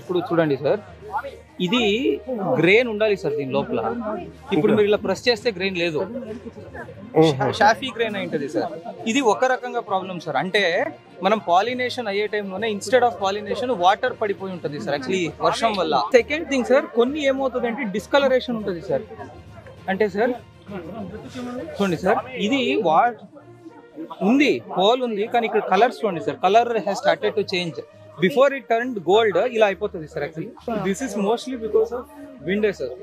ఇప్పుడు చూడండి సార్, ఇది గ్రెయిన్ ఉండాలి సార్ దీని లోపల. ఇప్పుడు మీరు ఇలా ప్రెస్ చేస్తే గ్రెయిన్ లేదు, షాఫీ గ్రెయిన్ అయి ఉంటుంది సార్. ఇది ఒక రకంగా ప్రాబ్లం సార్. అంటే మనం పాలినేషన్ అయ్యే టైంలోనే ఇన్స్టెడ్ ఆఫ్ పాలినేషన్ వాటర్ పడిపోయి ఉంటుంది సార్ యాక్చువల్లీ వర్షం వల్ల. సెకండ్ థింగ్ సార్, కొన్ని ఏమవుతుంది అంటే డిస్కలరేషన్ ఉంటుంది సార్. అంటే సార్ చూడండి సార్, ఇది ఉంది హోల్ ఉంది, కానీ ఇక్కడ కలర్స్ చూడండి sir, colour has started to change. Before it turn gold ఇలా అయిపోతుంది sir actually. This is mostly because of విండే సార్,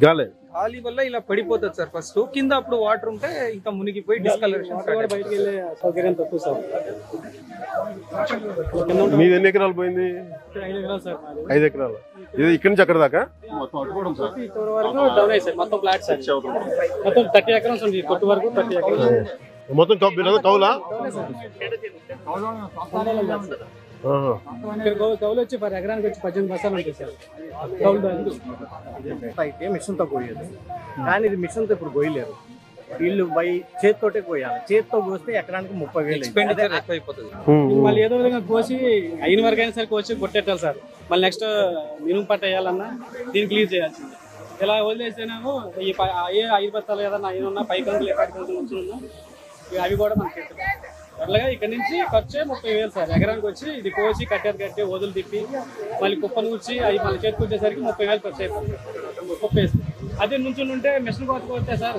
గాలి వల్ల ఇలా పడిపోతుంది సార్. ఫస్ట్ కింద అప్పుడు వాటర్ ఉంటే ఇంకా మునిగిపోయి డిస్కలరేషన్. బయటకు వెళ్ళే సౌకర్యం తక్కువ సార్. మీది ఎన్ని ఎకరాలు పోయింది? 5 ఎకరాలు సార్. 5 ఎకరాలు. ఇది ఇక్కడి నుంచి అక్కడ దాకా ఇక్కడ వరకు డౌన్ అయ్యి సార్. మొత్తం ఫ్లాట్ సార్. మొత్తం 30 ఎకరాలు ఉంది కొట్టు వరకు. 30 ఎకరాలు మొత్తం కౌలా. కౌలు వచ్చి ఎకరానికి వచ్చి 18 బస్తాలు ఉంటాయి సార్. కౌలు అయితే మిషన్తో కోయేది, కానీ ఇది మిషన్తో ఇప్పుడు కోయలేరు. వీళ్ళు చేతితోటే కోయాలి. చేతితో కోస్తే ఎకరానికి 30,000. మళ్ళీ ఏదో విధంగా కోసి అయిన వరకు అయినా సరే కోసి కొట్టేట్టాలి సార్. మళ్ళీ నెక్స్ట్ మినుము పంట వేయాలన్నా దీన్ని క్లీన్ చేయాల్సింది. ఇలా వదిలేస్తేనేమో ఈ 5 బస్తాలు ఏదన్నా అయిన ఉన్నా పైకంతులు ఎక్కడికంతులు ఉంచున్నా అవి కూడా మనకి అట్లాగా ఇక్కడ నుంచి ఖర్చే 30,000 సార్. ఎకరానికి వచ్చి ఇది కోసి కట్టి వదులు తిప్పి మళ్ళీ కుప్పను కూర్చి అవి మళ్ళీ చేతికి వచ్చేసరికి 30,000 ఖర్చు అయిపోతుంది. కుప్ప వేసి అదే నుంచి ఉంటే మిషన్ ఖర్చు కొడితే సార్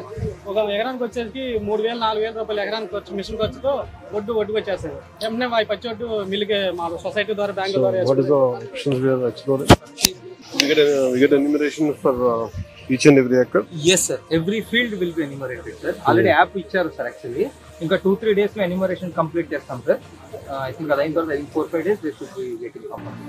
ఒక ఎకరానికి వచ్చేసరికి 3,000 4,000 రూపాయలు ఎకరానికి ఖర్చు. మిషన్ ఖర్చుతో ఒడ్డుకు వచ్చేస్తారు. వెంటనే అవి పచ్చి ఒడ్డు మిల్లుకి మా సొసైటీ ద్వారా బ్యాంక్ ద్వారా. Each and every acre? Yes sir, every field will be enumerated sir. Already app ఇచ్చారు సార్ యాక్చువల్లీ. ఇంకా 2-3 days లో ఎన్యూమరేషన్ కంప్లీట్ చేస్తాం సార్. ఐ థింక్ అది అయిన తర్వాత 4-5 days they should be getting complete.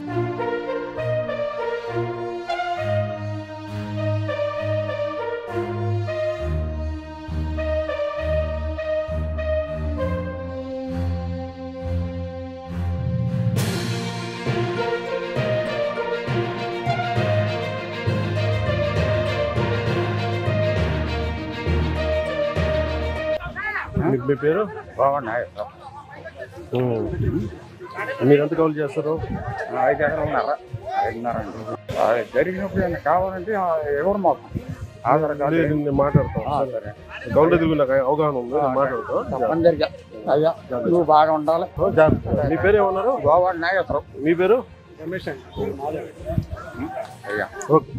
మీ పేరు? మీరు ఎంత కౌలు చేస్తారు? 5 ఎకరాలున్నారా? 5.5 జరిగినప్పుడు ఏమైనా కావాలంటే ఎవరు మాకు ఆధార్ కార్డు నేను మాట్లాడతాను. కౌలు దగ్గర నాకు అవగాహన ఉంది, మాట్లాడతాను. అయ్యా నువ్వు బాగా ఉండాలి. మీ పేరు ఏమన్నారు? గోవా నాగేశ్వరం. మీ పేరు? రమేష్ అండి. అయ్యా ఓకే.